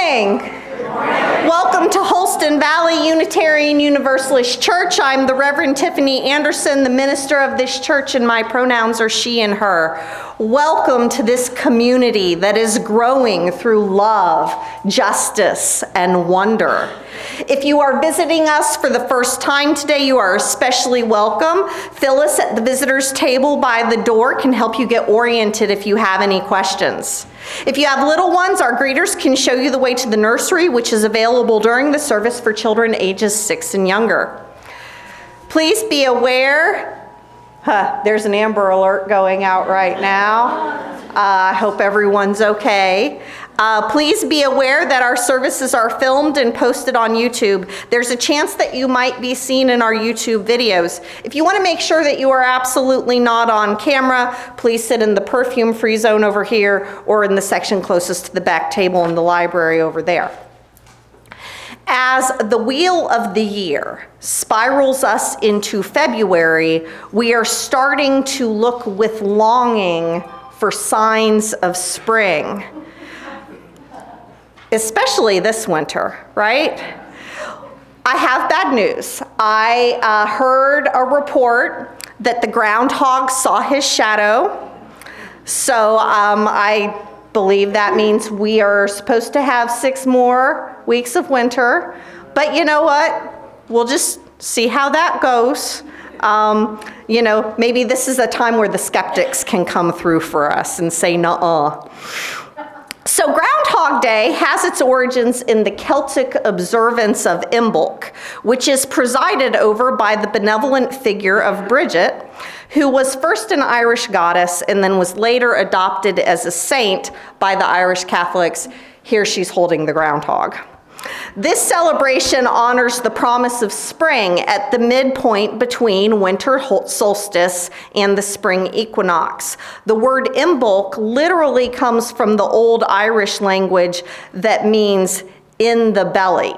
morning. Welcome to Holston Valley Unitarian Universalist Church. I'm the Reverend Tiffany Anderson, the minister of this church, and my pronouns are she and her. Welcome to this community that is growing through love, justice, and wonder. If you are visiting us for the first time today, you are especially welcome. Phyllis at the visitors table by the door can help you get oriented if you have any questions. If you have little ones, our greeters can show you the way to the nursery, which is available during the service for children ages 6 and younger. Please be aware, there's an Amber Alert going out right now. I hope everyone's okay. Please be aware that our services are filmed and posted on YouTube. There's a chance that you might be seen in our YouTube videos. If you want to make sure that you are absolutely not on camera, please sit in the perfume-free zone over here or in the section closest to the back table in the library over there. As the wheel of the year spirals us into February, we are starting to look with longing for signs of spring. Especially this winter, right? I have bad news. I heard a report that the groundhog saw his shadow. So I believe that means we are supposed to have 6 more weeks of winter. But you know what? We'll just see how that goes. Maybe this is a time where the skeptics can come through for us and say, nuh-uh. So Groundhog Day has its origins in the Celtic observance of Imbolc, which is presided over by the benevolent figure of Brigid, who was first an Irish goddess and then was later adopted as a saint by the Irish Catholics. Here she's holding the groundhog. This celebration honors the promise of spring at the midpoint between winter solstice and the spring equinox. The word Imbolc literally comes from the Old Irish language that means in the belly.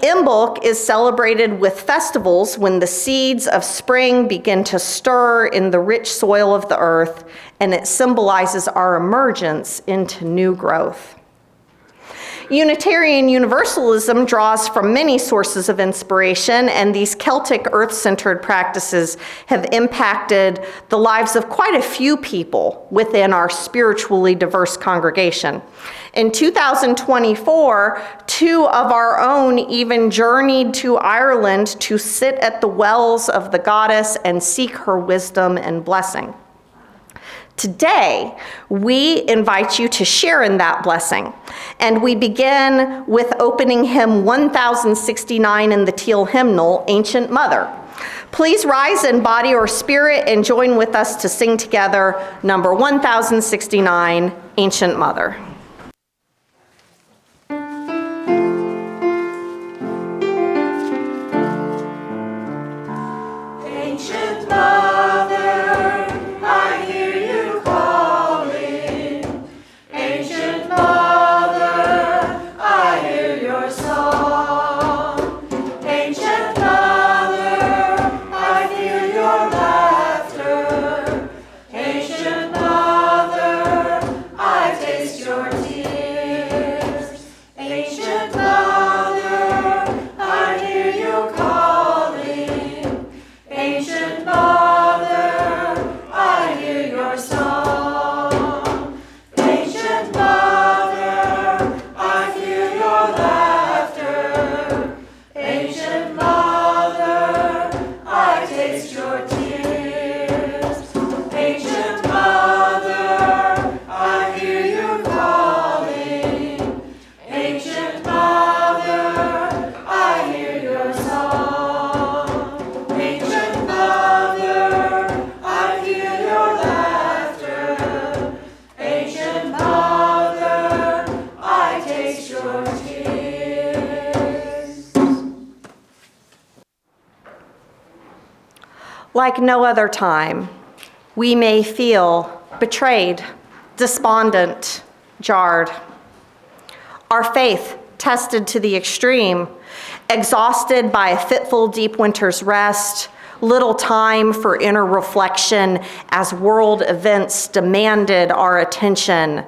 Imbolc is celebrated with festivals when the seeds of spring begin to stir in the rich soil of the earth, and it symbolizes our emergence into new growth. Unitarian Universalism draws from many sources of inspiration, and these Celtic earth-centered practices have impacted the lives of quite a few people within our spiritually diverse congregation. In 2024, 2 of our own even journeyed to Ireland to sit at the wells of the goddess and seek her wisdom and blessing. Today, we invite you to share in that blessing. And we begin with opening hymn 1069 in the Teal hymnal, Ancient Mother. Please rise in body or spirit and join with us to sing together number 1069, Ancient Mother. Ancient Mother, I hear you calling. Ancient Mother, I hear your song. Ancient Mother, I feel your laughter. Ancient Mother, I taste your tears. Ancient Mother, I hear you calling. Ancient Mother, I hear your song. Ancient Mother, I feel your laughter. Ancient Mother, I taste your tears. Ancient Mother, I hear you calling. Ancient Mother, I hear your song. Ancient Mother, I feel your laughter. Ancient Mother, I taste your tears. Like no other time, we may feel betrayed, despondent, jarred. Our faith tested to the extreme, exhausted by a fitful deep winter's rest, little time for inner reflection as world events demanded our attention,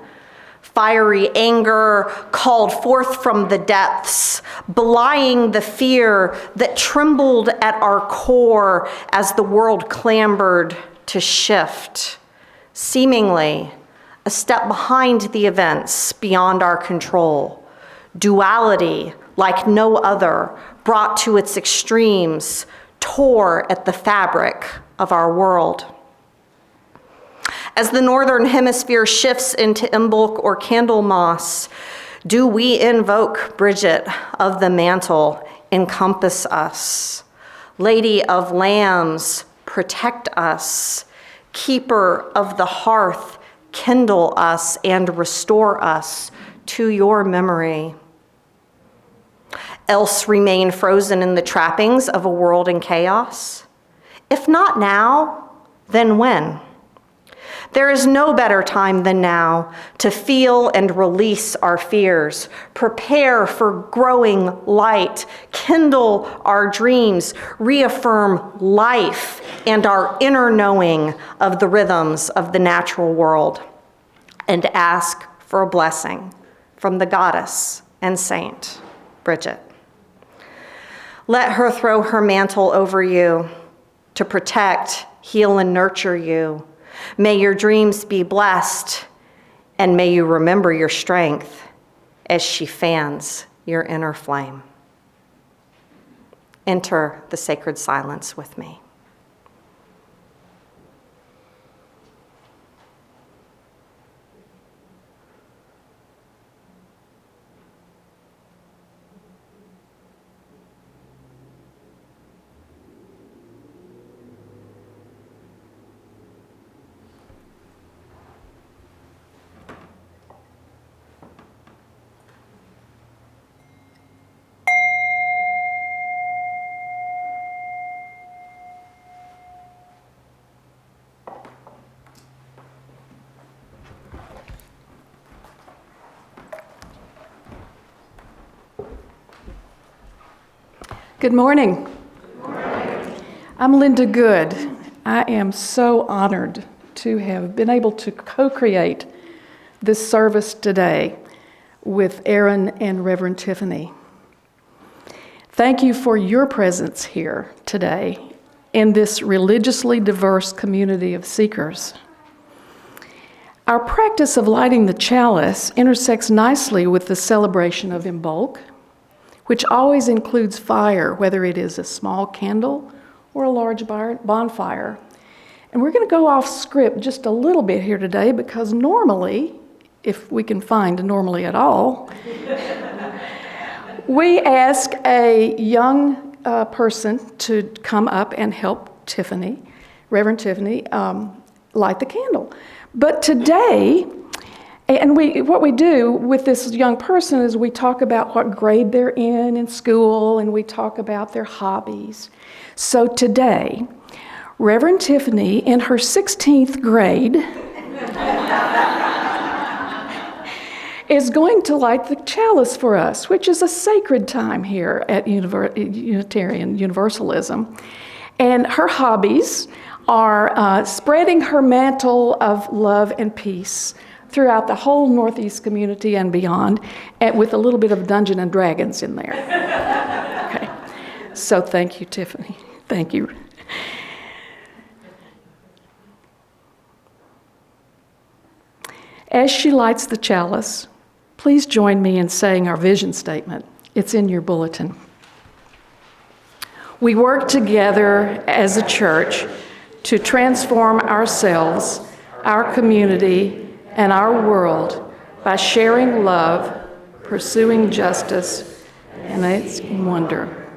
Fiery anger called forth from the depths, belying the fear that trembled at our core as the world clambered to shift, seemingly a step behind the events beyond our control. Duality, like no other, brought to its extremes, tore at the fabric of our world. As the northern hemisphere shifts into Imbolc or Candlemas, do we invoke Brigid of the mantle, encompass us. Lady of lambs, protect us. Keeper of the hearth, kindle us and restore us to your memory. Else remain frozen in the trappings of a world in chaos? If not now, then when? There is no better time than now to feel and release our fears, prepare for growing light, kindle our dreams, reaffirm life and our inner knowing of the rhythms of the natural world, and ask for a blessing from the goddess and saint, Brigid. Let her throw her mantle over you to protect, heal, and nurture you. May your dreams be blessed, and may you remember your strength as she fans your inner flame. Enter the sacred silence with me. Good morning. Good morning. I'm Linda Good. I am so honored to have been able to co-create this service today with Aaron and Reverend Tiffany. Thank you for your presence here today in this religiously diverse community of seekers. Our practice of lighting the chalice intersects nicely with the celebration of Imbolc, which always includes fire, whether it is a small candle or a large bonfire. And we're going to go off script just a little bit here today because normally, if we can find normally at all, we ask a young person to come up and help Tiffany, Reverend Tiffany, light the candle. But today, and what we do with this young person is we talk about what grade they're in school, and we talk about their hobbies. So today, Reverend Tiffany, in her 16th grade, is going to light the chalice for us, which is a sacred time here at Unitarian Universalism. And her hobbies are spreading her mantle of love and peace throughout the whole Northeast community and beyond, and with a little bit of Dungeons and Dragons in there. Okay. So thank you, Tiffany. Thank you. As she lights the chalice, please join me in saying our vision statement. It's in your bulletin. We work together as a church to transform ourselves, our community, and our world by sharing love, pursuing justice, and its wonder.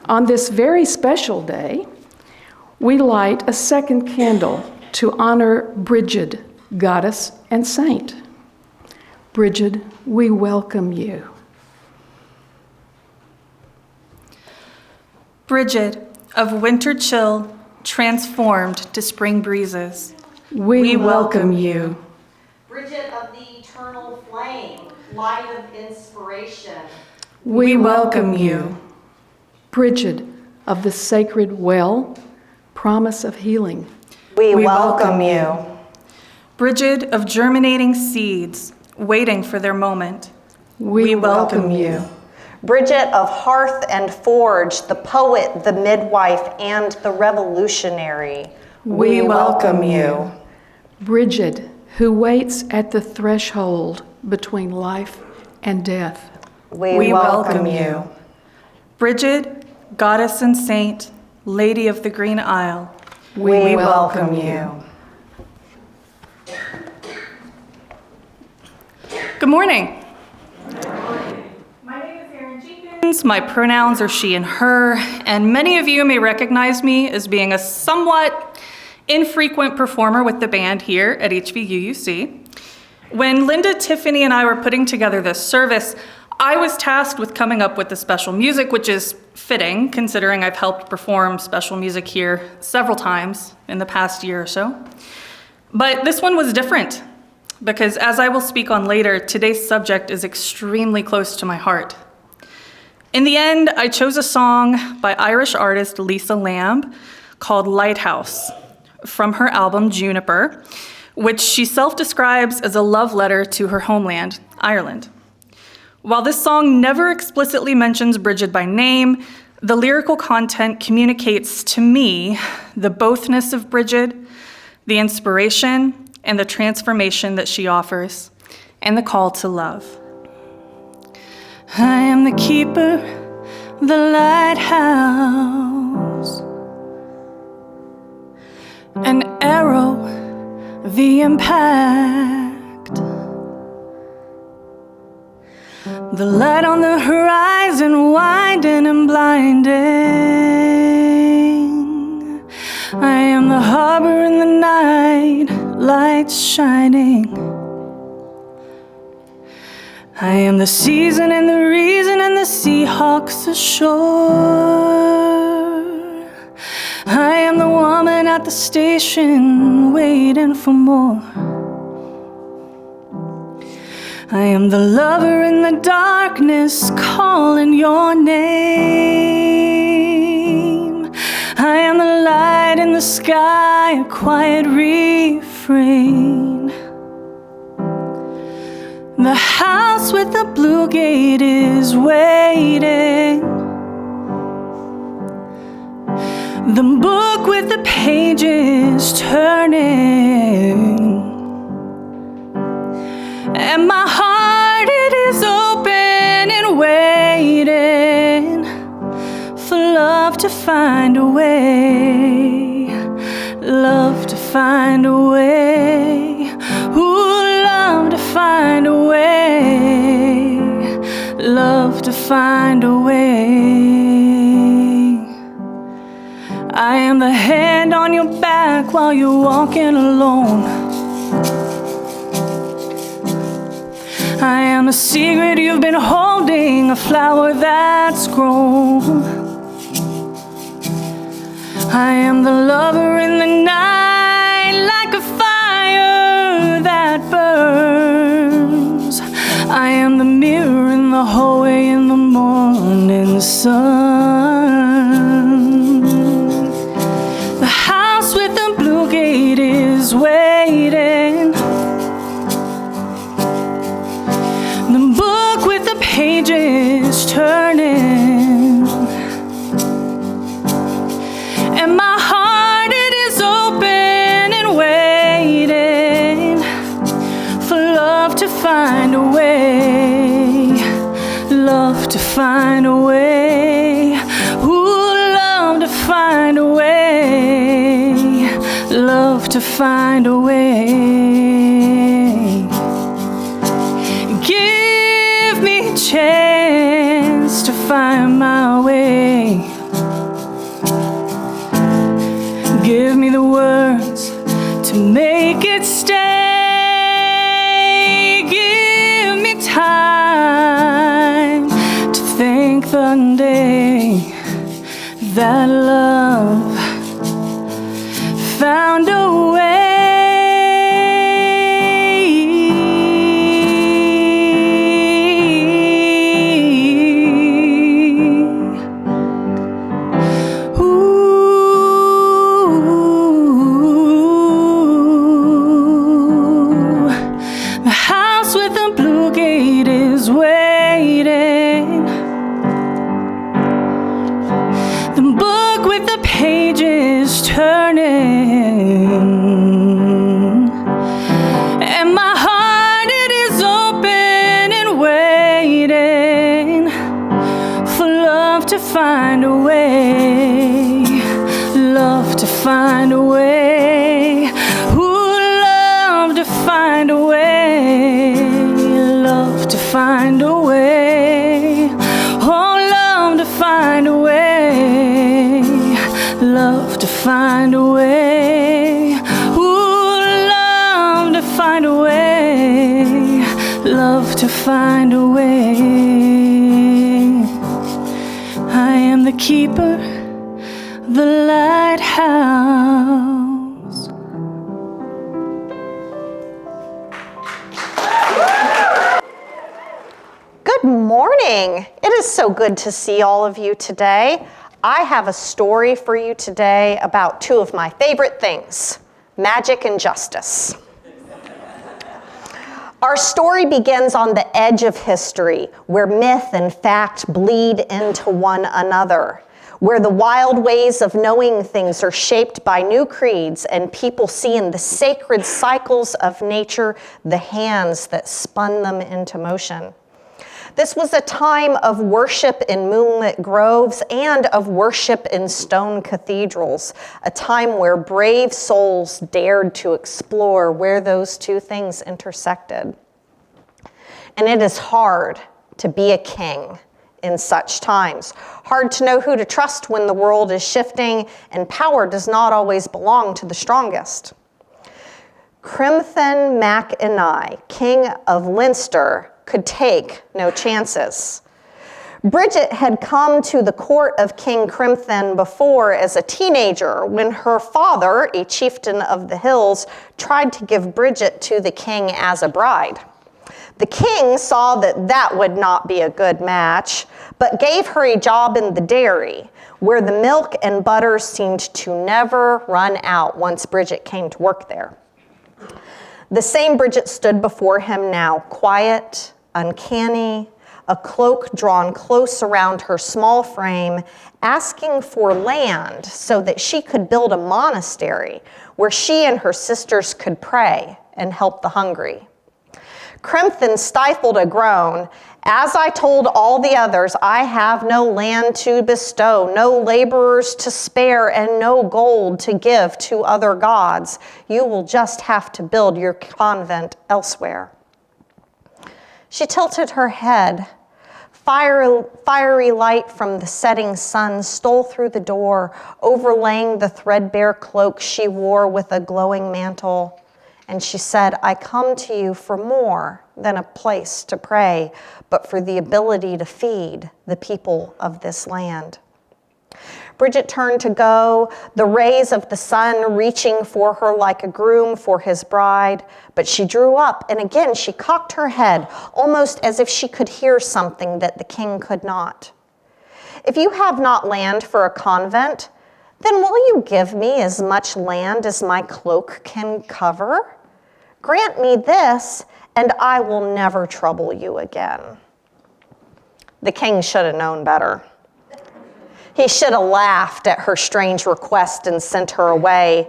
On this very special day, we light a second candle to honor Brigid, goddess and saint. Brigid, we welcome you. Brigid, of winter chill, transformed to spring breezes. We welcome you. Brigid of the eternal flame, light of inspiration. We welcome you. Brigid of the sacred well, promise of healing. We welcome you. Brigid of germinating seeds, waiting for their moment. We welcome you. Brigid of hearth and forge, the poet, the midwife, and the revolutionary. We welcome you. Brigid, who waits at the threshold between life and death. We welcome you. Brigid, goddess and saint, lady of the green isle. We welcome you. Good morning. My pronouns are she and her, and many of you may recognize me as being a somewhat infrequent performer with the band here at HVUUC. When Linda, Tiffany, and I were putting together this service, I was tasked with coming up with the special music, which is fitting considering I've helped perform special music here several times in the past year or so. But this one was different because, as I will speak on later, today's subject is extremely close to my heart. In the end, I chose a song by Irish artist Lisa Lamb called Lighthouse from her album Juniper, which she self-describes as a love letter to her homeland, Ireland. While this song never explicitly mentions Brigid by name, the lyrical content communicates to me the bothness of Brigid, the inspiration and the transformation that she offers, and the call to love. I am the keeper, the lighthouse, an arrow, the impact, the light on the horizon, winding and blinding. I am the harbor in the night, lights shining. I am the season and the reason and the Seahawks ashore. I am the woman at the station waiting for more. I am the lover in the darkness calling your name. I am the light in the sky, a quiet refrain. The house with the blue gate is waiting. The book with the pages turning. And my heart, it is open and waiting for love to find a way. Love to find a way. Ooh, love to find a way. Love to find a way. I am the hand on your back while you're walking alone. I am the secret you've been holding, a flower that's grown. I am the lover in the night, like a fire that burns. I am the mirror in the hallway in the morning sun. The house with the blue gate is waiting. The book with the pages turning. And my heart, it is open and waiting for love to find a way. Love to find a way. Ooh, love to find a way. Love to find a way. Give me a chance to find my way. Give me the words to make it stay. Give me time to think the day that love found a way. find a way, love to find a way. Ooh, love to find a way, love to find a way. Oh, love to find a way, love to find a way. Ooh, love to find a way, love to find a way. I am the keeper, the lighthouse. Good morning. It is so good to see all of you today. I have a story for you today about two of my favorite things, magic and justice. Our story begins on the edge of history, where myth and fact bleed into one another, where the wild ways of knowing things are shaped by new creeds and people see in the sacred cycles of nature the hands that spun them into motion. This was a time of worship in moonlit groves and of worship in stone cathedrals, a time where brave souls dared to explore where those two things intersected. And it is hard to be a king in such times. Hard to know who to trust when the world is shifting and power does not always belong to the strongest. Crimthan mac Inai, king of Leinster, could take no chances. Brigid had come to the court of King Crimthan before as a teenager when her father, a chieftain of the hills, tried to give Brigid to the king as a bride. The king saw that that would not be a good match, but gave her a job in the dairy, where the milk and butter seemed to never run out once Brigid came to work there. The same Brigid stood before him now, quiet, uncanny, a cloak drawn close around her small frame, asking for land so that she could build a monastery where she and her sisters could pray and help the hungry. Crimthan stifled a groan. As I told all the others, I have no land to bestow, no laborers to spare, and no gold to give to other gods. You will just have to build your convent elsewhere. She tilted her head. Fiery light from the setting sun stole through the door, overlaying the threadbare cloak she wore with a glowing mantle. And she said, I come to you for more than a place to pray, but for the ability to feed the people of this land. Brigid turned to go, the rays of the sun reaching for her like a groom for his bride, but she drew up, and again she cocked her head, almost as if she could hear something that the king could not. If you have not land for a convent, then will you give me as much land as my cloak can cover? Grant me this, and I will never trouble you again. The king should have known better. He should have laughed at her strange request and sent her away.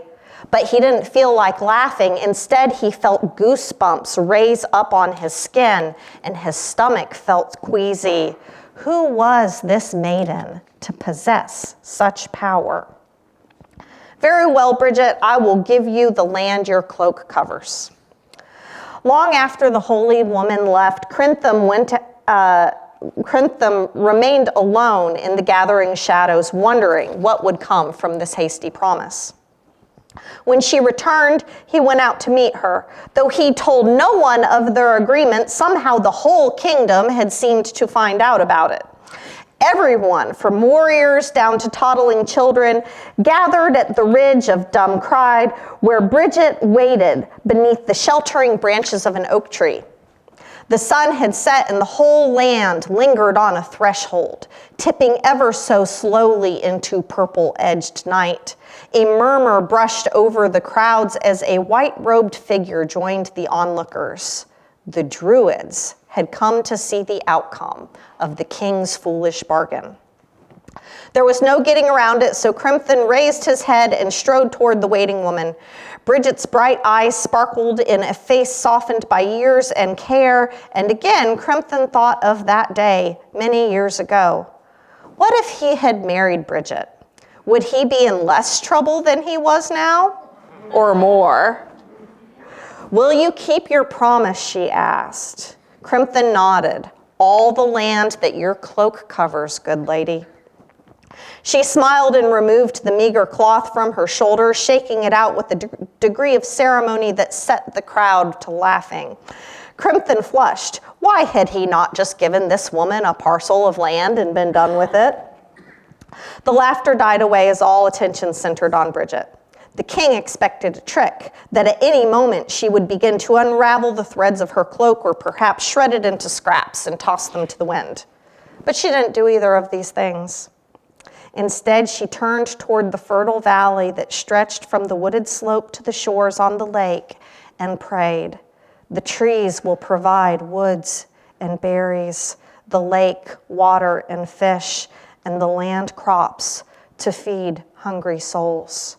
But he didn't feel like laughing. Instead, he felt goosebumps raise up on his skin, and his stomach felt queasy. Who was this maiden to possess such power? Very well, Brigid, I will give you the land your cloak covers. Long after the holy woman left, Crimthan remained alone in the gathering shadows, wondering what would come from this hasty promise. When she returned, he went out to meet her. Though he told no one of their agreement, somehow the whole kingdom had seemed to find out about it. Everyone, from warriors down to toddling children, gathered at the ridge of Dumcried, where Brigid waited beneath the sheltering branches of an oak tree. The sun had set and the whole land lingered on a threshold, tipping ever so slowly into purple-edged night. A murmur brushed over the crowds as a white-robed figure joined the onlookers. The Druids had come to see the outcome of the king's foolish bargain. There was no getting around it, so Crimthan raised his head and strode toward the waiting woman. Brigid's bright eyes sparkled in a face softened by years and care, and again Crimthan thought of that day many years ago. What if he had married Brigid? Would he be in less trouble than he was now? Or more? Will you keep your promise, she asked. Crimthan nodded. All the land that your cloak covers, good lady. She smiled and removed the meager cloth from her shoulders, shaking it out with a degree of ceremony that set the crowd to laughing. Crimthan flushed. Why had he not just given this woman a parcel of land and been done with it? The laughter died away as all attention centered on Brigid. The king expected a trick, that at any moment she would begin to unravel the threads of her cloak or perhaps shred it into scraps and toss them to the wind. But she didn't do either of these things. Instead, she turned toward the fertile valley that stretched from the wooded slope to the shores on the lake and prayed. The trees will provide woods and berries, the lake, water and fish, and the land crops to feed hungry souls.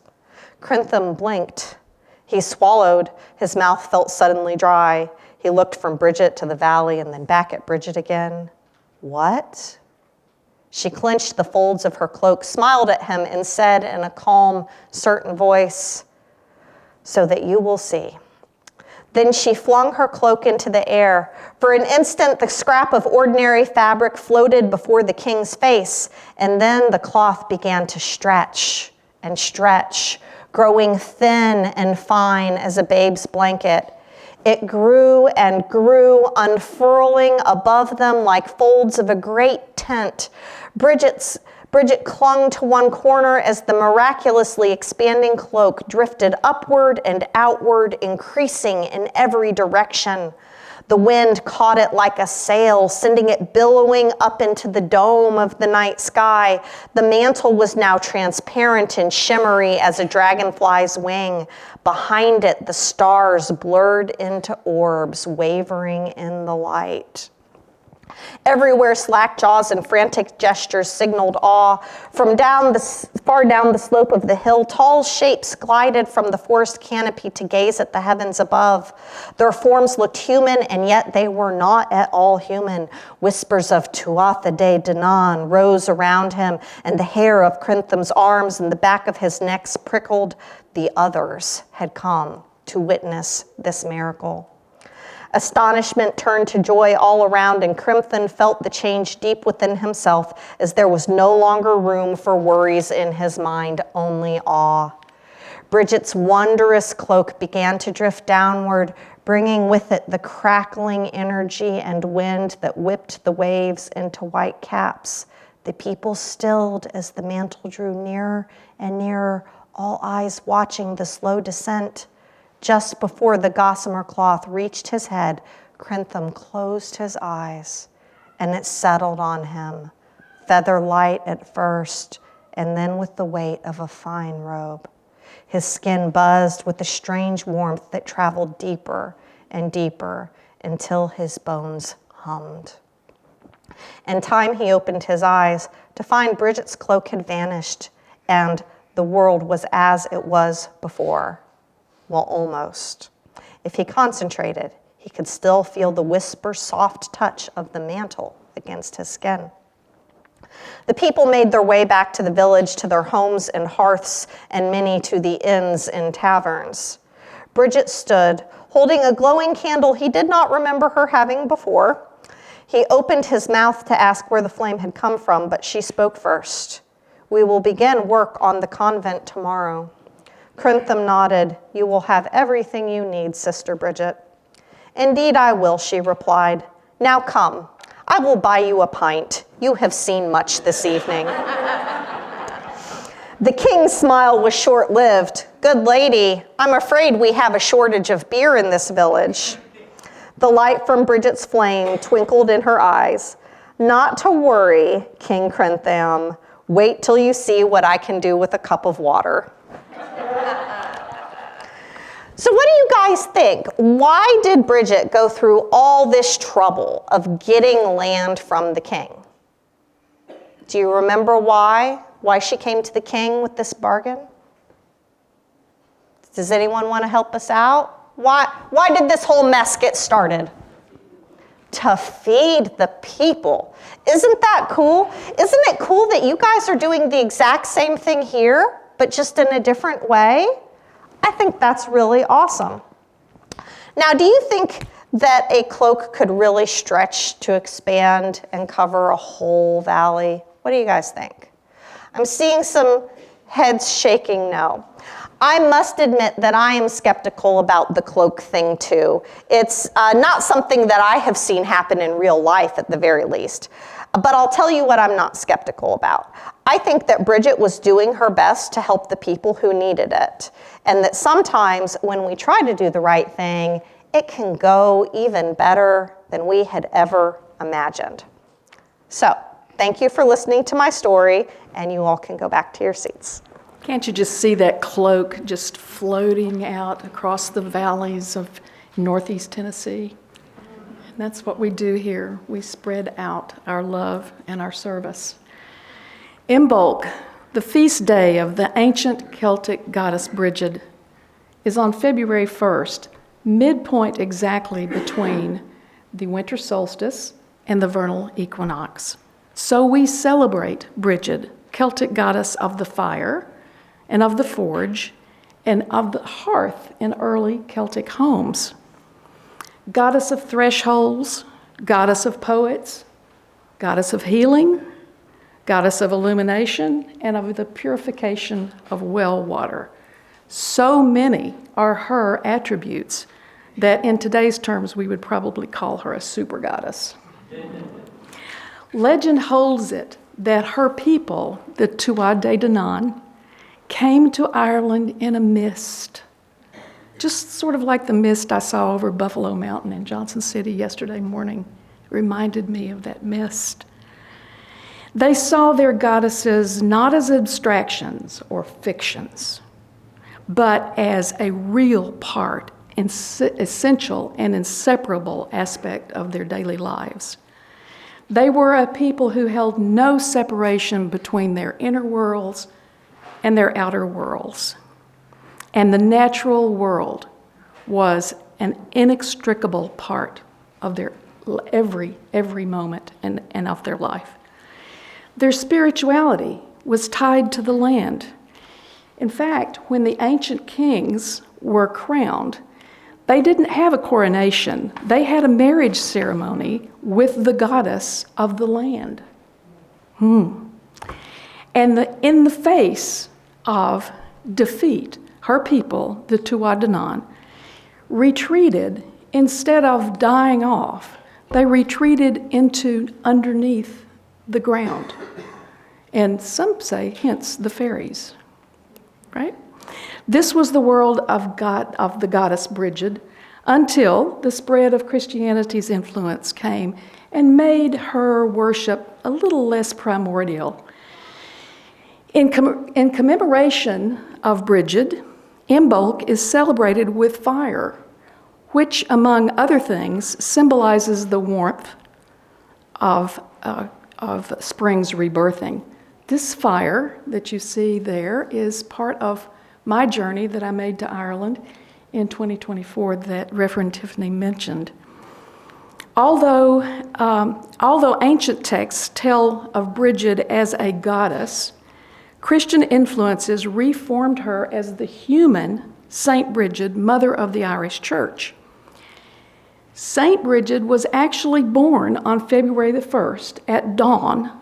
Crimthan blinked. He swallowed. His mouth felt suddenly dry. He looked from Brigid to the valley and then back at Brigid again. What? She clenched the folds of her cloak, smiled at him, and said in a calm, certain voice, so that you will see. Then she flung her cloak into the air. For an instant, the scrap of ordinary fabric floated before the king's face, and then the cloth began to stretch and stretch, growing thin and fine as a babe's blanket. It grew and grew, unfurling above them like folds of a great tent. Brigid clung to one corner as the miraculously expanding cloak drifted upward and outward, increasing in every direction. The wind caught it like a sail, sending it billowing up into the dome of the night sky. The mantle was now transparent and shimmery as a dragonfly's wing. Behind it, the stars blurred into orbs, wavering in the light. Everywhere, slack jaws and frantic gestures signaled awe. From far down the slope of the hill, tall shapes glided from the forest canopy to gaze at the heavens above. Their forms looked human, and yet they were not at all human. Whispers of Tuatha De Danann rose around him, and the hair of Crimthan's arms and the back of his neck prickled. The others had come to witness this miracle. Astonishment turned to joy all around, and Crimthan felt the change deep within himself as there was no longer room for worries in his mind, only awe. Brigid's wondrous cloak began to drift downward, bringing with it the crackling energy and wind that whipped the waves into white caps. The people stilled as the mantle drew nearer and nearer, all eyes watching the slow descent. Just before the gossamer cloth reached his head, Crimthan closed his eyes, and it settled on him, feather light at first, and then with the weight of a fine robe. His skin buzzed with a strange warmth that traveled deeper and deeper until his bones hummed. In time, he opened his eyes to find Brigid's cloak had vanished, and the world was as it was before. Well, almost. If he concentrated, he could still feel the whisper soft touch of the mantle against his skin. The people made their way back to the village, to their homes and hearths, and many to the inns and taverns. Brigid stood, holding a glowing candle he did not remember her having before. He opened his mouth to ask where the flame had come from, but she spoke first. We will begin work on the convent tomorrow. Crimthan nodded. You will have everything you need, Sister Brigid. Indeed I will, she replied. Now come, I will buy you a pint. You have seen much this evening. The king's smile was short-lived. Good lady, I'm afraid we have a shortage of beer in this village. The light from Brigid's flame twinkled in her eyes. Not to worry, King Crimthan. Wait till you see what I can do with a cup of water. So what do you guys think? Why did Brigid go through all this trouble of getting land from the king? Do you remember why? Why she came to the king with this bargain? Does anyone want to help us out? Why did this whole mess get started? to feed the people. Isn't that cool? Isn't it cool that you guys are doing the exact same thing here, but just in a different way? I think that's really awesome. Now, do you think that a cloak could really stretch to expand and cover a whole valley? What do you guys think? I'm seeing some heads shaking no. I must admit that I am skeptical about the cloak thing too. It's not something that I have seen happen in real life at the very least. But I'll tell you what I'm not skeptical about. I think that Brigid was doing her best to help the people who needed it. And that sometimes when we try to do the right thing, it can go even better than we had ever imagined. So, thank you for listening to my story, and you all can go back to your seats. Can't you just see that cloak just floating out across the valleys of Northeast Tennessee? And that's what we do here. We spread out our love and our service. Imbolc, the feast day of the ancient Celtic goddess Brigid, is on February 1st, midpoint exactly between the winter solstice and the vernal equinox. So we celebrate Brigid, Celtic goddess of the fire and of the forge and of the hearth in early Celtic homes. Goddess of thresholds, goddess of poets, goddess of healing, goddess of illumination, and of the purification of well water. So many are her attributes that in today's terms we would probably call her a super goddess. Legend holds it that her people, the Tuatha De Danann, came to Ireland in a mist, just sort of like the mist I saw over Buffalo Mountain in Johnson City yesterday morning. It reminded me of that mist. They saw their goddesses not as abstractions or fictions, but as a real part, essential and inseparable aspect of their daily lives. They were a people who held no separation between their inner worlds and their outer worlds. And the natural world was an inextricable part of their every moment and of their life. Their spirituality was tied to the land. In fact, when the ancient kings were crowned, they didn't have a coronation. They had a marriage ceremony with the goddess of the land. And in the face of defeat, her people, the Tuatha De Danann, retreated. Instead of dying off, they retreated into underneath the ground. And some say, hence, the fairies, right? This was the world of the goddess Brigid until the spread of Christianity's influence came and made her worship a little less primordial. In commemoration of Brigid, Imbolc is celebrated with fire, which, among other things, symbolizes the warmth of spring's rebirthing. This fire that you see there is part of my journey that I made to Ireland in 2024 that Reverend Tiffany mentioned. Although ancient texts tell of Brigid as a goddess, Christian influences reformed her as the human Saint Brigid, mother of the Irish Church. Saint Brigid was actually born on February the 1st at dawn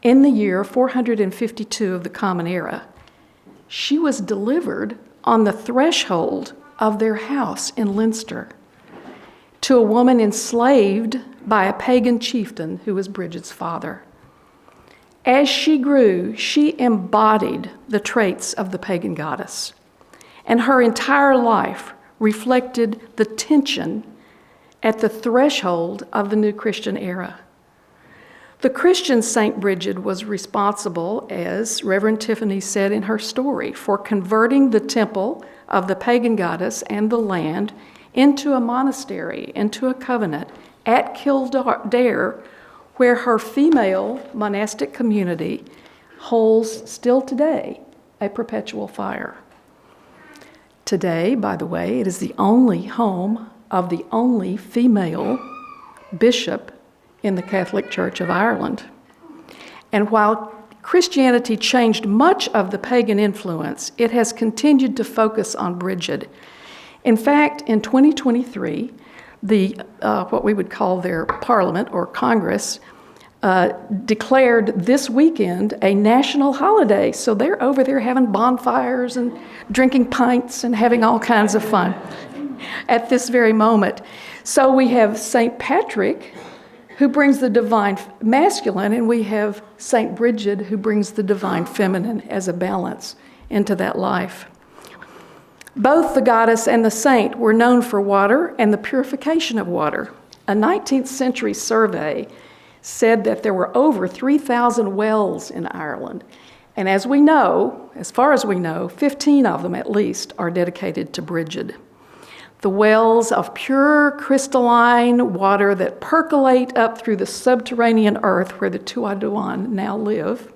in the year 452 of the Common Era. She was delivered on the threshold of their house in Leinster to a woman enslaved by a pagan chieftain who was Brigid's father. As she grew, she embodied the traits of the pagan goddess, and her entire life reflected the tension at the threshold of the new Christian era. The Christian Saint Brigid was responsible, as Reverend Tiffany said in her story, for converting the temple of the pagan goddess and the land into a monastery, into a covenant at Kildare, where her female monastic community holds still today a perpetual fire. Today, by the way, it is the only home of the only female bishop in the Catholic Church of Ireland. And while Christianity changed much of the pagan influence, it has continued to focus on Brigid. In fact, in 2023, what we would call their parliament or Congress declared this weekend a national holiday. So they're over there having bonfires and drinking pints and having all kinds of fun at this very moment. So we have St. Patrick, who brings the divine masculine, and we have St. Brigid, who brings the divine feminine as a balance into that life. Both the goddess and the saint were known for water and the purification of water. A 19th century survey said that there were over 3,000 wells in Ireland. And as we know, as far as we know, 15 of them at least are dedicated to Brigid. The wells of pure crystalline water that percolate up through the subterranean earth where the Tuatha now live.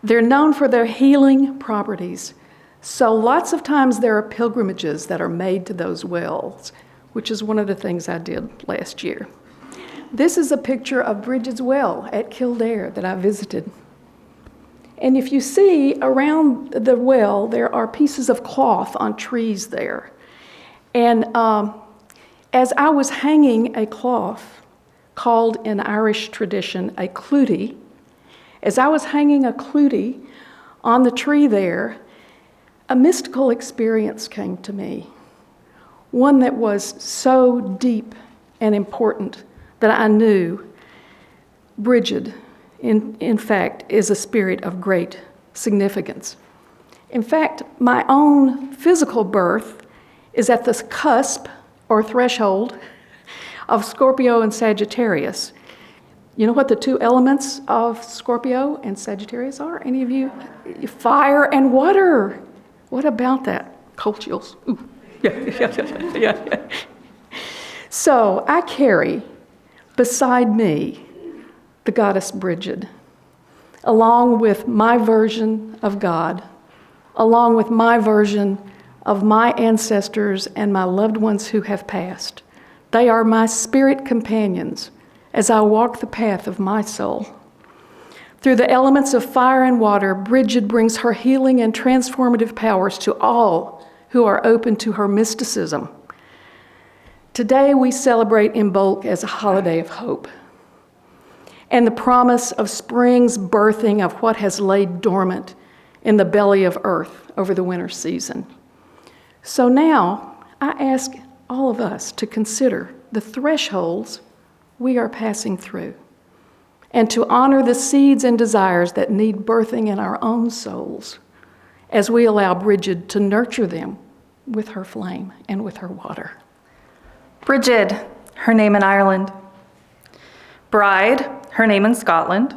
They're known for their healing properties. So lots of times there are pilgrimages that are made to those wells, which is one of the things I did last year. This is a picture of Brigid's Well at Kildare that I visited. And if you see around the well, there are pieces of cloth on trees there. And as I was hanging a cloth called in Irish tradition a clootie, as I was hanging a clootie on the tree there, a mystical experience came to me, one that was so deep and important that I knew Brigid, in fact, is a spirit of great significance. In fact, my own physical birth is at the cusp or threshold of Scorpio and Sagittarius. You know what the two elements of Scorpio and Sagittarius are? Any of you? Fire and water. What about that? Cold chills. Ooh. Yeah. So I carry beside me the goddess Brigid, along with my version of God, along with my version of my ancestors and my loved ones who have passed. They are my spirit companions as I walk the path of my soul. Through the elements of fire and water, Brigid brings her healing and transformative powers to all who are open to her mysticism. Today we celebrate Imbolc as a holiday of hope and the promise of spring's birthing of what has laid dormant in the belly of earth over the winter season. So now I ask all of us to consider the thresholds we are passing through, and to honor the seeds and desires that need birthing in our own souls as we allow Brigid to nurture them with her flame and with her water. Brigid, her name in Ireland. Bride, her name in Scotland.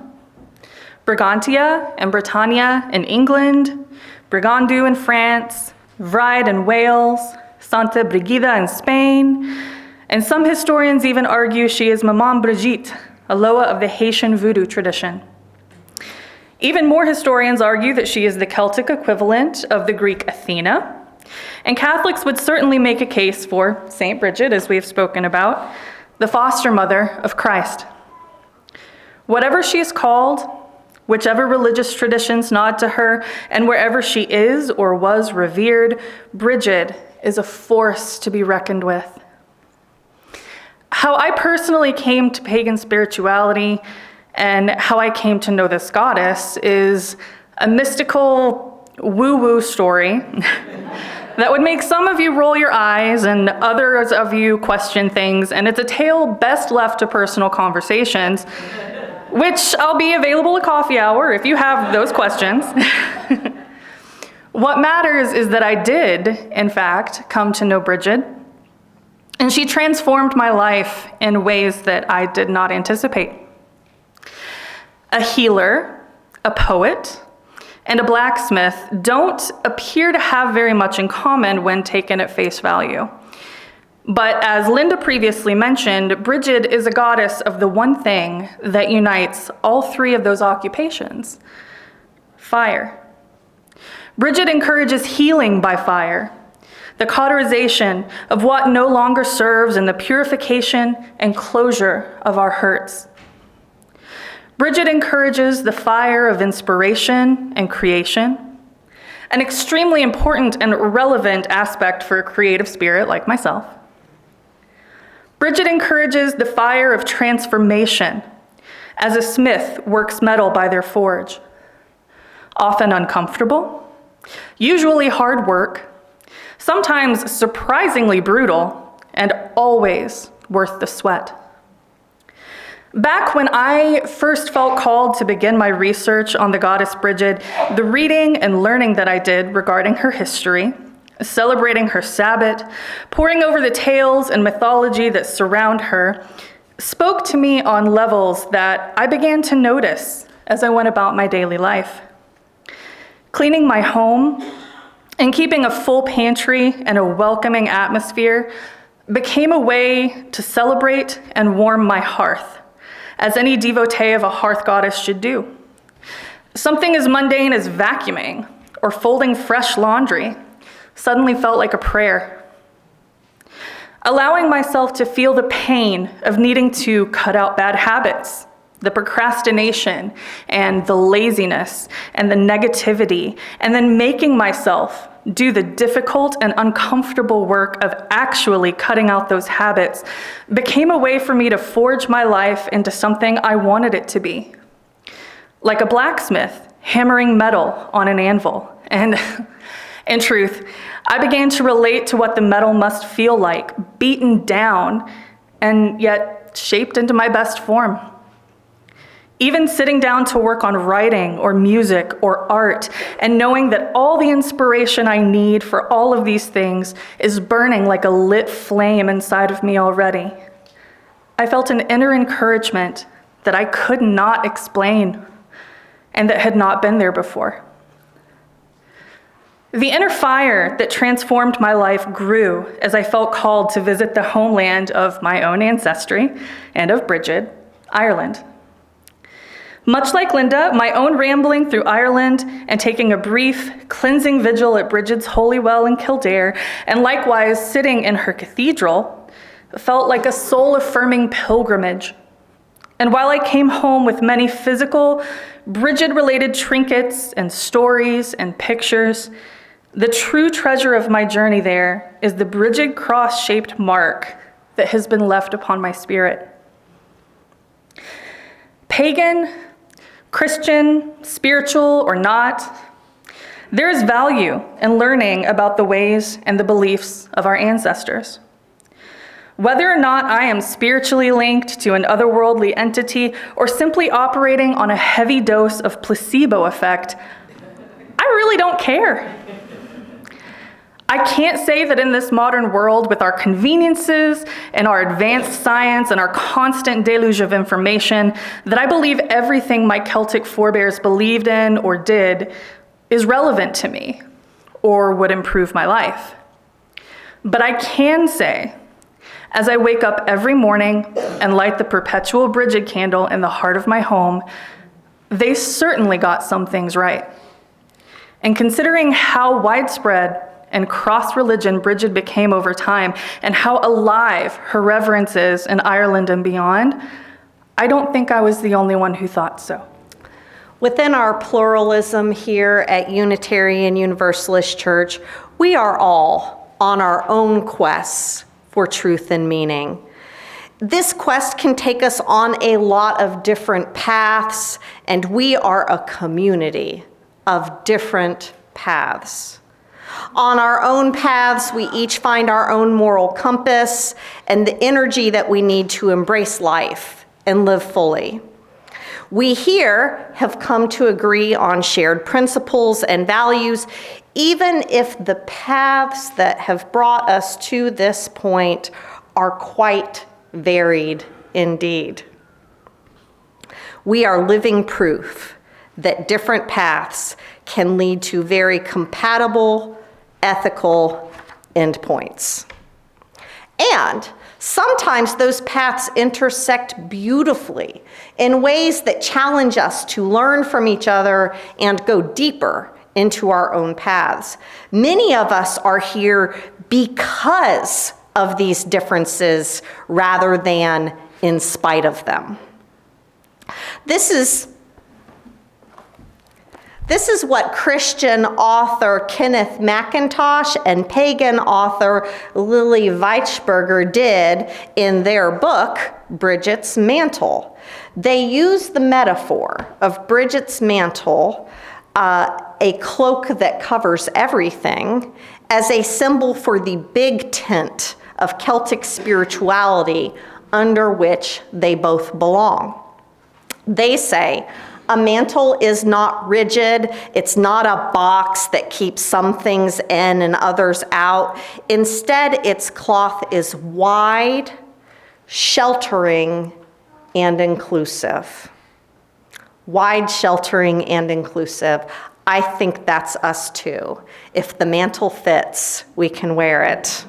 Brigantia and Britannia in England. Brigandu in France. Vride in Wales. Santa Brigida in Spain. And some historians even argue she is Maman Brigitte, a Loa of the Haitian voodoo tradition. Even more historians argue that she is the Celtic equivalent of the Greek Athena, and Catholics would certainly make a case for Saint Brigid, as we've spoken about, the foster mother of Christ. Whatever she is called, whichever religious traditions nod to her, and wherever she is or was revered, Brigid is a force to be reckoned with. How I personally came to pagan spirituality and how I came to know this goddess is a mystical woo-woo story that would make some of you roll your eyes and others of you question things, and it's a tale best left to personal conversations, which I'll be available at coffee hour if you have those questions. What matters is that I did, in fact, come to know Brigid, and she transformed my life in ways that I did not anticipate. A healer, a poet, and a blacksmith don't appear to have very much in common when taken at face value. But as Linda previously mentioned, Brigid is a goddess of the one thing that unites all three of those occupations: fire. Brigid encourages healing by fire. the cauterization of what no longer serves, and the purification and closure of our hurts. Brigid encourages the fire of inspiration and creation, an extremely important and relevant aspect for a creative spirit like myself. Brigid encourages the fire of transformation as a smith works metal by their forge. Often uncomfortable, usually hard work, sometimes surprisingly brutal, and always worth the sweat. Back when I first felt called to begin my research on the goddess Brigid, the reading and learning that I did regarding her history, celebrating her Sabbath, poring over the tales and mythology that surround her, spoke to me on levels that I began to notice as I went about my daily life. Cleaning my home and keeping a full pantry and a welcoming atmosphere became a way to celebrate and warm my hearth, as any devotee of a hearth goddess should do. Something as mundane as vacuuming or folding fresh laundry suddenly felt like a prayer. Allowing myself to feel the pain of needing to cut out bad habits, the procrastination and the laziness and the negativity, and then making myself do the difficult and uncomfortable work of actually cutting out those habits became a way for me to forge my life into something I wanted it to be. Like a blacksmith hammering metal on an anvil. And in truth, I began to relate to what the metal must feel like, beaten down and yet shaped into my best form. Even sitting down to work on writing or music or art and knowing that all the inspiration I need for all of these things is burning like a lit flame inside of me already. I felt an inner encouragement that I could not explain and that had not been there before. The inner fire that transformed my life grew as I felt called to visit the homeland of my own ancestry and of Brigid, Ireland. Much like Linda, my own rambling through Ireland and taking a brief cleansing vigil at Brigid's Holy Well in Kildare, and likewise sitting in her cathedral, felt like a soul-affirming pilgrimage. And while I came home with many physical, Brigid-related trinkets and stories and pictures, the true treasure of my journey there is the Brigid cross-shaped mark that has been left upon my spirit. Pagan, Christian, spiritual, or not, there is value in learning about the ways and the beliefs of our ancestors. Whether or not I am spiritually linked to an otherworldly entity or simply operating on a heavy dose of placebo effect, I really don't care. I can't say that in this modern world, with our conveniences and our advanced science and our constant deluge of information, that I believe everything my Celtic forebears believed in or did is relevant to me or would improve my life. But I can say, as I wake up every morning and light the perpetual Brigid candle in the heart of my home, they certainly got some things right. And considering how widespread and cross-religion Brigid became over time, and how alive her reverence is in Ireland and beyond, I don't think I was the only one who thought so. Within our pluralism here at Unitarian Universalist Church, we are all on our own quests for truth and meaning. This quest can take us on a lot of different paths, and we are a community of different paths. On our own paths, we each find our own moral compass and the energy that we need to embrace life and live fully. We here have come to agree on shared principles and values, even if the paths that have brought us to this point are quite varied indeed. We are living proof that different paths can lead to very compatible, ethical endpoints. And sometimes those paths intersect beautifully in ways that challenge us to learn from each other and go deeper into our own paths. Many of us are here because of these differences rather than in spite of them. This is what Christian author Kenneth McIntosh and pagan author Lily Weichberger did in their book, Brigid's Mantle. They use the metaphor of Brigid's mantle, a cloak that covers everything, as a symbol for the big tent of Celtic spirituality under which they both belong. They say, a mantle is not rigid. It's not a box that keeps some things in and others out. Instead, its cloth is wide, sheltering, and inclusive. Wide, sheltering, and inclusive. I think that's us too. If the mantle fits, we can wear it.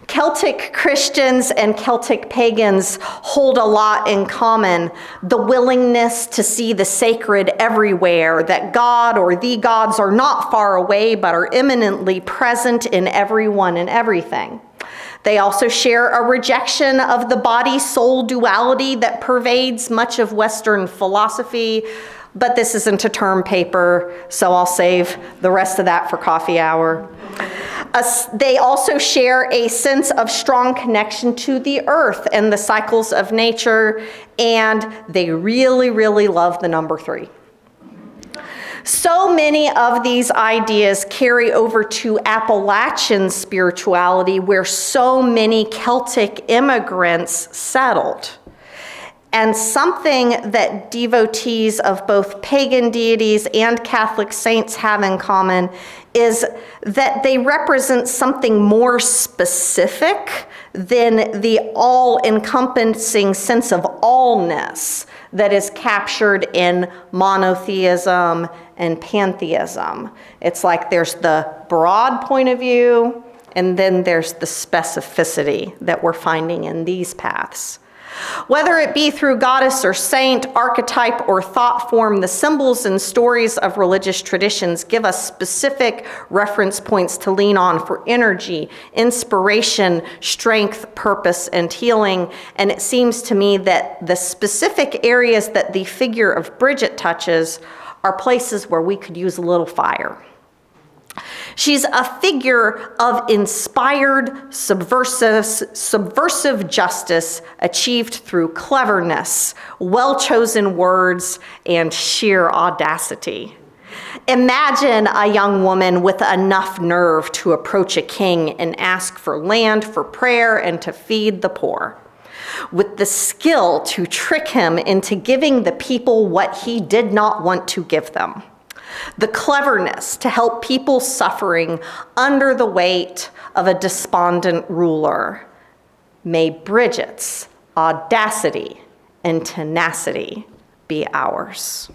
Celtic Christians and Celtic pagans hold a lot in common. The willingness to see the sacred everywhere, that God or the gods are not far away but are imminently present in everyone and everything. They also share a rejection of the body-soul duality that pervades much of Western philosophy, but this isn't a term paper, so I'll save the rest of that for coffee hour. They also share a sense of strong connection to the earth and the cycles of nature, and they really, really love the number 3. So many of these ideas carry over to Appalachian spirituality, where so many Celtic immigrants settled. And something that devotees of both pagan deities and Catholic saints have in common is that they represent something more specific than the all-encompassing sense of allness that is captured in monotheism and pantheism. It's like there's the broad point of view, and then there's the specificity that we're finding in these paths. Whether it be through goddess or saint, archetype, or thought form, the symbols and stories of religious traditions give us specific reference points to lean on for energy, inspiration, strength, purpose, and healing. And it seems to me that the specific areas that the figure of Brigid touches are places where we could use a little fire. She's a figure of inspired, subversive justice achieved through cleverness, well-chosen words, and sheer audacity. Imagine a young woman with enough nerve to approach a king and ask for land for prayer and to feed the poor, with the skill to trick him into giving the people what he did not want to give them. The cleverness to help people suffering under the weight of a despondent ruler. May Brigid's audacity and tenacity be ours.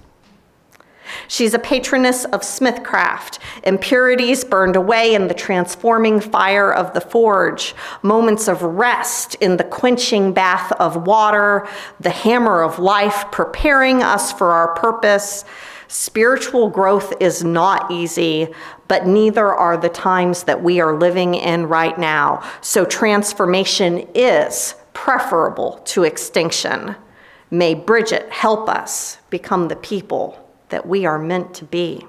She's a patroness of smithcraft, impurities burned away in the transforming fire of the forge, moments of rest in the quenching bath of water, the hammer of life preparing us for our purpose. Spiritual growth is not easy, but neither are the times that we are living in right now. So transformation is preferable to extinction. May Brigid help us become the people that we are meant to be.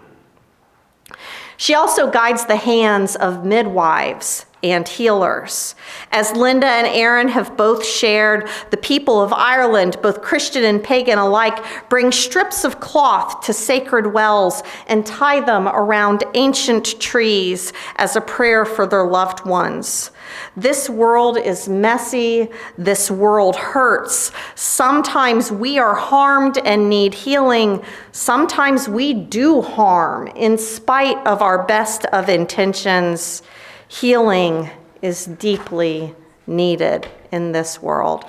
She also guides the hands of midwives and healers. As Linda and Aaron have both shared, the people of Ireland, both Christian and pagan alike, bring strips of cloth to sacred wells and tie them around ancient trees as a prayer for their loved ones. This world is messy. This world hurts. Sometimes we are harmed and need healing. Sometimes we do harm in spite of our best of intentions. Healing is deeply needed in this world.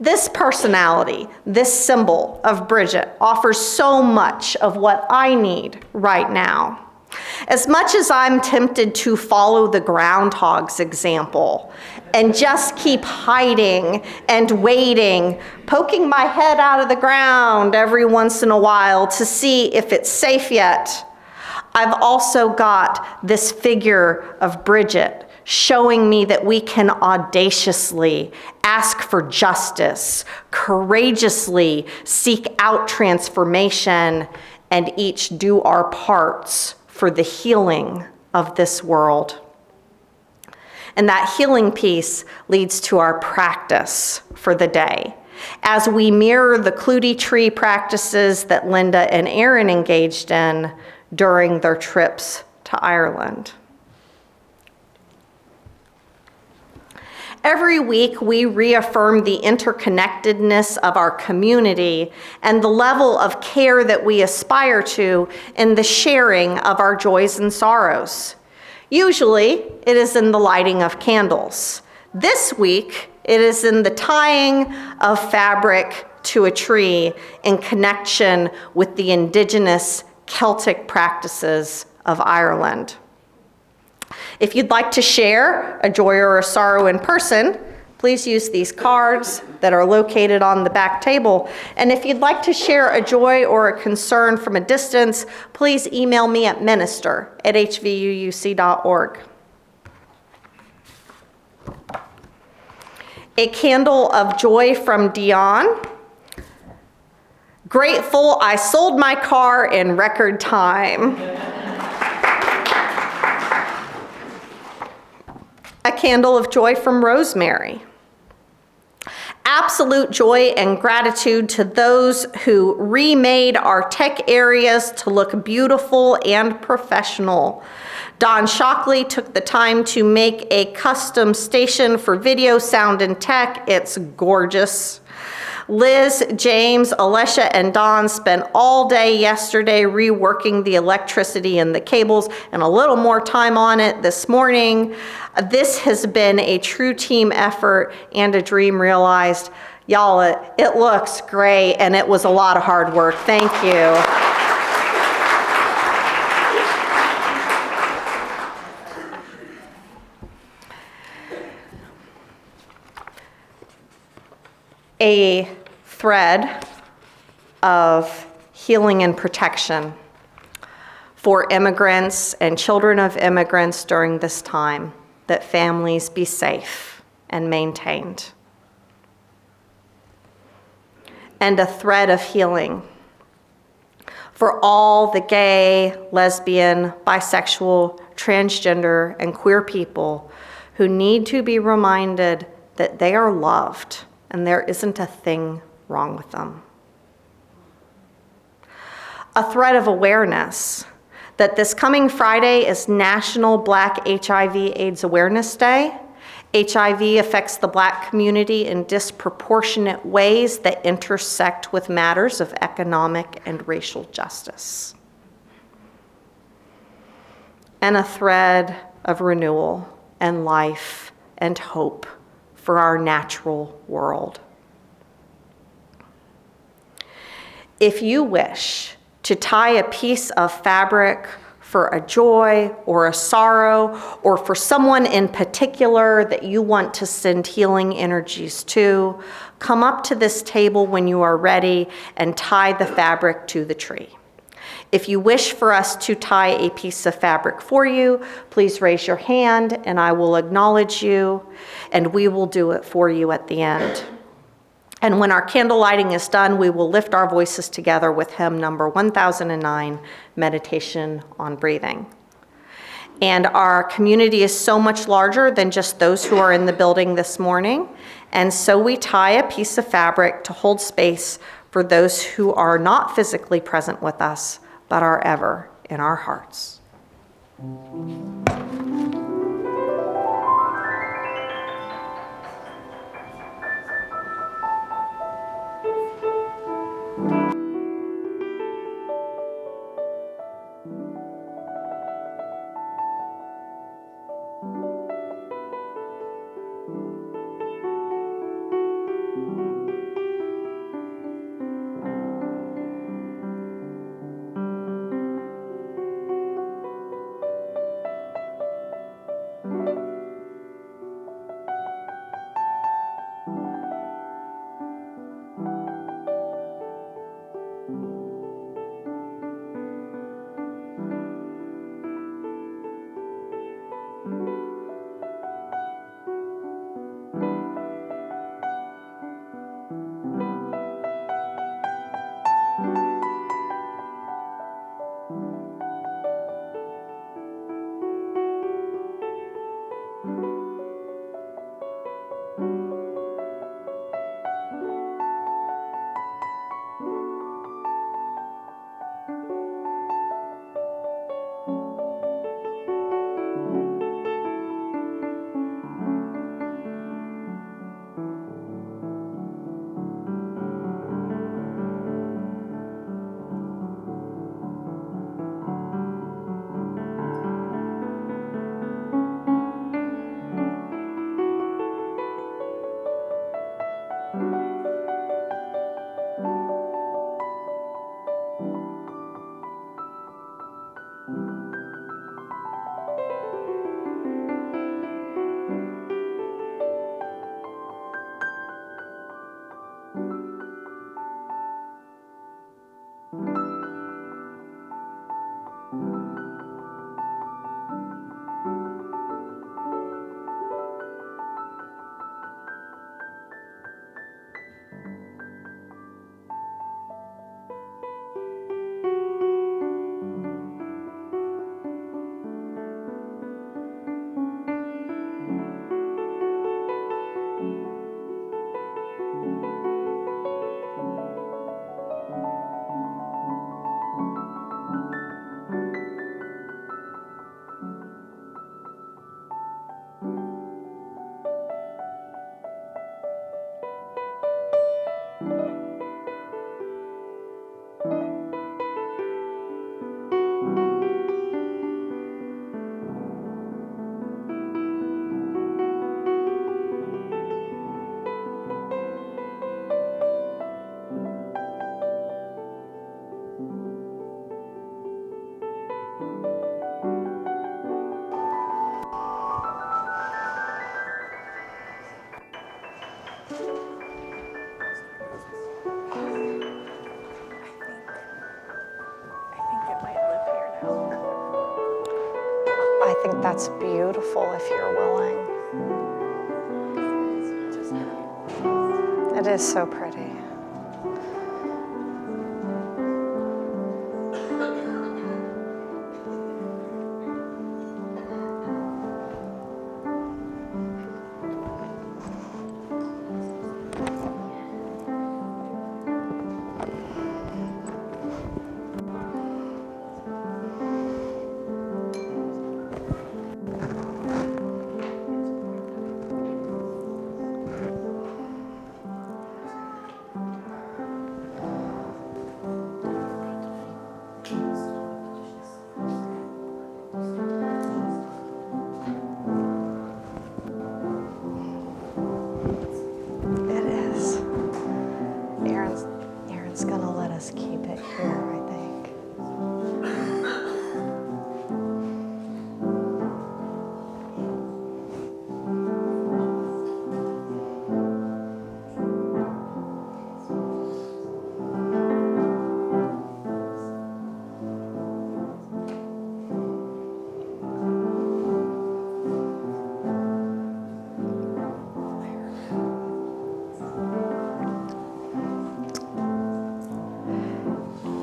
This personality, this symbol of Brigid, offers so much of what I need right now. As much as I'm tempted to follow the groundhog's example and just keep hiding and waiting, poking my head out of the ground every once in a while to see if it's safe yet, I've also got this figure of Brigid showing me that we can audaciously ask for justice, courageously seek out transformation, and each do our parts for the healing of this world. And that healing piece leads to our practice for the day. As we mirror the Clutie tree practices that Linda and Aaron engaged in during their trips to Ireland. Every week, we reaffirm the interconnectedness of our community and the level of care that we aspire to in the sharing of our joys and sorrows. Usually, it is in the lighting of candles. This week, it is in the tying of fabric to a tree in connection with the indigenous Celtic practices of Ireland. If you'd like to share a joy or a sorrow in person, please use these cards that are located on the back table. And if you'd like to share a joy or a concern from a distance, please email me at minister@hvuuc.org. A candle of joy from Dion. Grateful I sold my car in record time. A candle of joy from Rosemary. Absolute joy and gratitude to those who remade our tech areas to look beautiful and professional. Don Shockley took the time to make a custom station for video, sound, and tech. It's gorgeous. Liz, James, Alessia, and Don spent all day yesterday reworking the electricity and the cables and a little more time on it this morning. This has been a true team effort and a dream realized. Y'all, it looks great, and it was a lot of hard work. Thank you. A thread of healing and protection for immigrants and children of immigrants during this time, that families be safe and maintained. And a thread of healing for all the gay, lesbian, bisexual, transgender, and queer people who need to be reminded that they are loved and there isn't a thing wrong with them. A thread of awareness that this coming Friday is National Black HIV/AIDS Awareness Day. HIV affects the Black community in disproportionate ways that intersect with matters of economic and racial justice. And a thread of renewal and life and hope for our natural world. If you wish to tie a piece of fabric for a joy or a sorrow, or for someone in particular that you want to send healing energies to, come up to this table when you are ready and tie the fabric to the tree. If you wish for us to tie a piece of fabric for you, please raise your hand and I will acknowledge you, and we will do it for you at the end. And when our candle lighting is done, we will lift our voices together with hymn number 1009, Meditation on Breathing. And our community is so much larger than just those who are in the building this morning. And so we tie a piece of fabric to hold space for those who are not physically present with us, but are ever in our hearts. I think that's beautiful if you're willing. It is so pretty. Aaron's gonna let us keep it here, I think.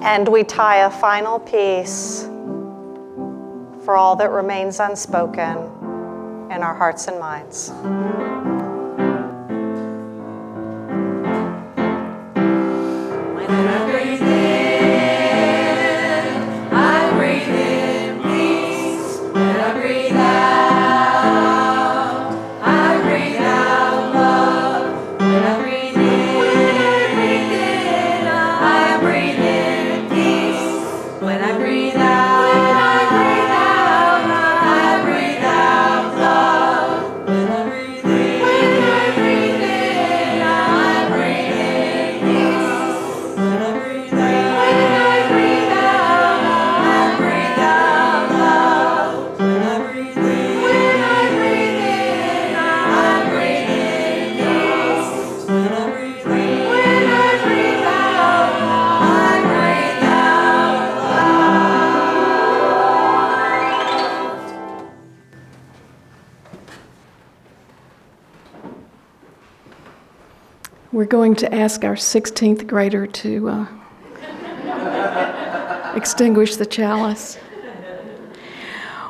And we tie a final piece for all that remains unspoken in our hearts and minds. When I breathe in, I breathe in peace. When I breathe out, I breathe out love. When I breathe in, I breathe in peace. When I breathe out, I breathe out love. When I breathe in, I breathe in peace. When I breathe out, I breathe out love. When I breathe in, I breathe in peace. When I breathe out, I breathe out love. We're going to ask our 16th grader to extinguish the chalice.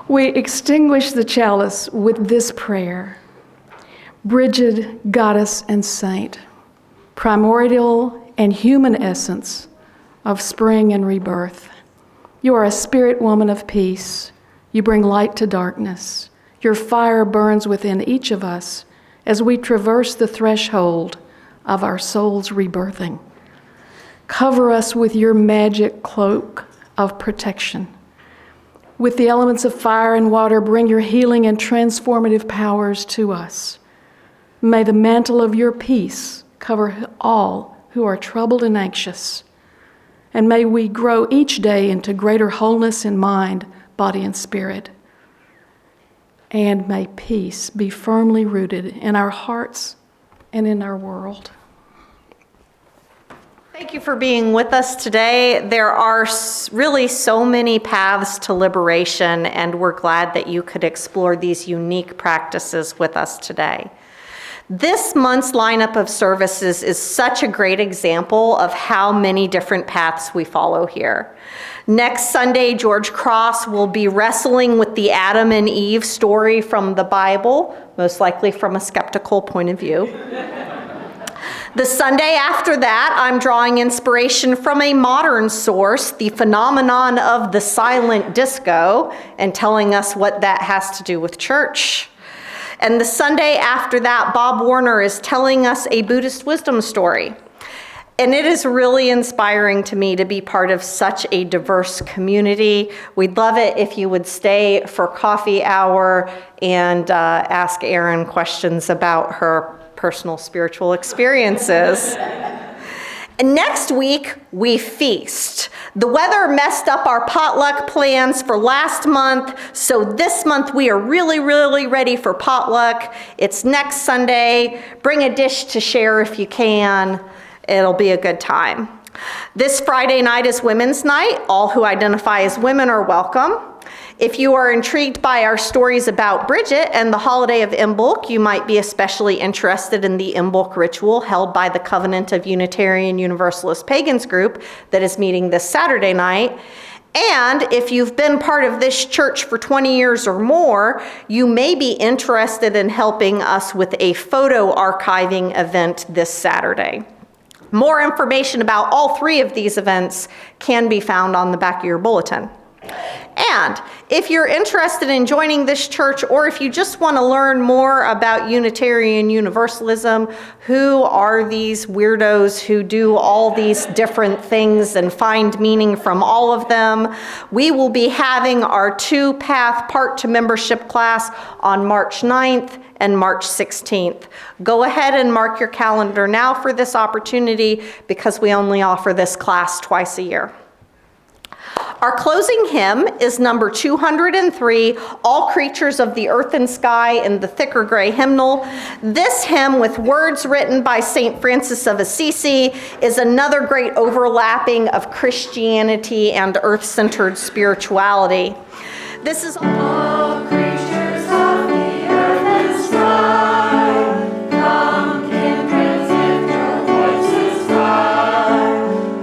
We extinguish the chalice with this prayer. Brigid, goddess and saint, primordial and human essence of spring and rebirth. You are a spirit woman of peace. You bring light to darkness. Your fire burns within each of us as we traverse the threshold of our soul's rebirthing. Cover us with your magic cloak of protection. With the elements of fire and water, bring your healing and transformative powers to us. May the mantle of your peace cover all who are troubled and anxious. And may we grow each day into greater wholeness in mind, body, and spirit. And may peace be firmly rooted in our hearts and in our world. Thank you for being with us today. There are really so many paths to liberation, and we're glad that you could explore these unique practices with us today. This month's lineup of services is such a great example of how many different paths we follow here. Next Sunday, George Cross will be wrestling with the Adam and Eve story from the Bible, most likely from a skeptical point of view. The Sunday after that, I'm drawing inspiration from a modern source, the phenomenon of the silent disco, and telling us what that has to do with church. And the Sunday after that, Bob Warner is telling us a Buddhist wisdom story. And it is really inspiring to me to be part of such a diverse community. We'd love it if you would stay for coffee hour and ask Erin questions about her personal spiritual experiences. And next week, we feast. The weather messed up our potluck plans for last month, so this month we are really, really ready for potluck. It's next Sunday. Bring a dish to share if you can. It'll be a good time. This Friday night is Women's Night. All who identify as women are welcome. If you are intrigued by our stories about Brigid and the holiday of Imbolc, you might be especially interested in the Imbolc ritual held by the Covenant of Unitarian Universalist Pagans group that is meeting this Saturday night. And if you've been part of this church for 20 years or more, you may be interested in helping us with a photo archiving event this Saturday. More information about all three of these events can be found on the back of your bulletin. And if you're interested in joining this church, or if you just want to learn more about Unitarian Universalism, who are these weirdos who do all these different things and find meaning from all of them, we will be having our two-path part to membership class on March 9th and March 16th. Go ahead and mark your calendar now for this opportunity because we only offer this class twice a year. Our closing hymn is number 203, All Creatures of the Earth and Sky, in the thicker gray hymnal. This hymn, with words written by St. Francis of Assisi, is another great overlapping of Christianity and earth-centered spirituality. This is All creatures of the earth and sky, come kindreds if your voices cry.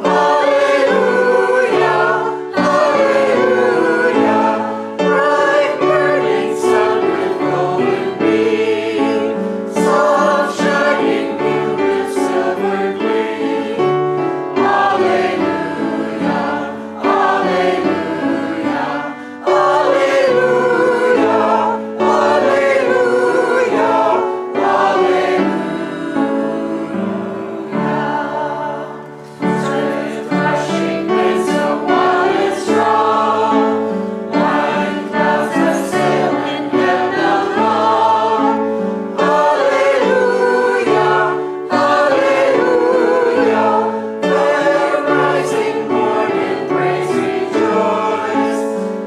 Hallelujah, hallelujah, bright burning sun with golden beam, soft shining moon with silver gleam. Hallelujah, hallelujah, hallelujah, hallelujah, hallelujah. Swift rushing winds of wild strong, white clouds that sail in heaven long. Hallelujah, hallelujah, fair rising morn in praise rejoice.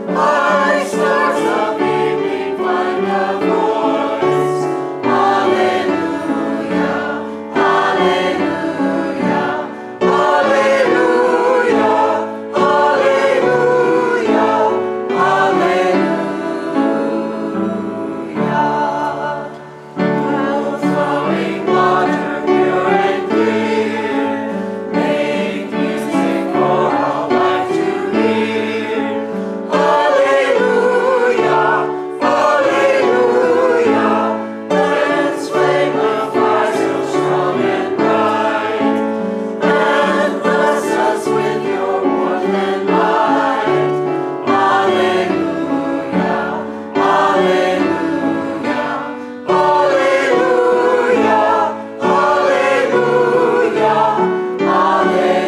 My stars of evening find a voice. Hallelujah, hallelujah, hallelujah, hallelujah, hallelujah. Clouds flowing water pure and clear, make music for all life to hear. Hallelujah, hallelujah, heaven's flame of fire so strong and bright, and bless us with your warmth and light. Hallelujah, hallelujah, hallelujah, hallelujah, hallelujah.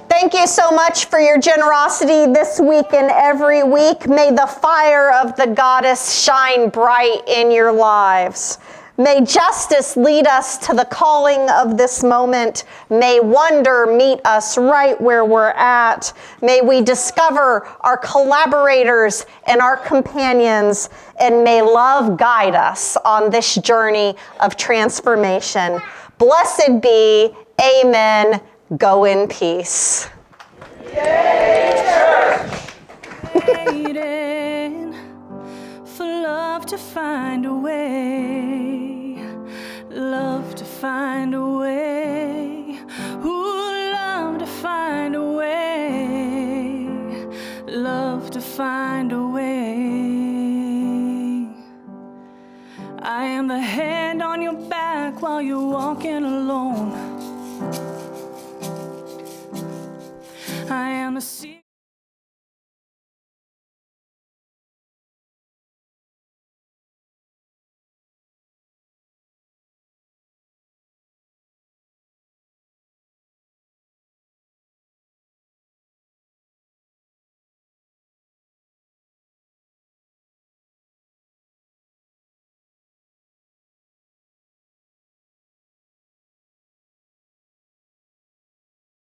Thank you so much for your generosity this week and every week. May the fire of the goddess shine bright in your lives. May justice lead us to the calling of this moment. May wonder meet us right where we're at. May we discover our collaborators and our companions, and may love guide us on this journey of transformation. Blessed be, amen. Go in peace. Waiting for love to find a way, love to find a way, ooh, love to find a way, love to find a way. I am the hand on your back while you're walking alone. I am a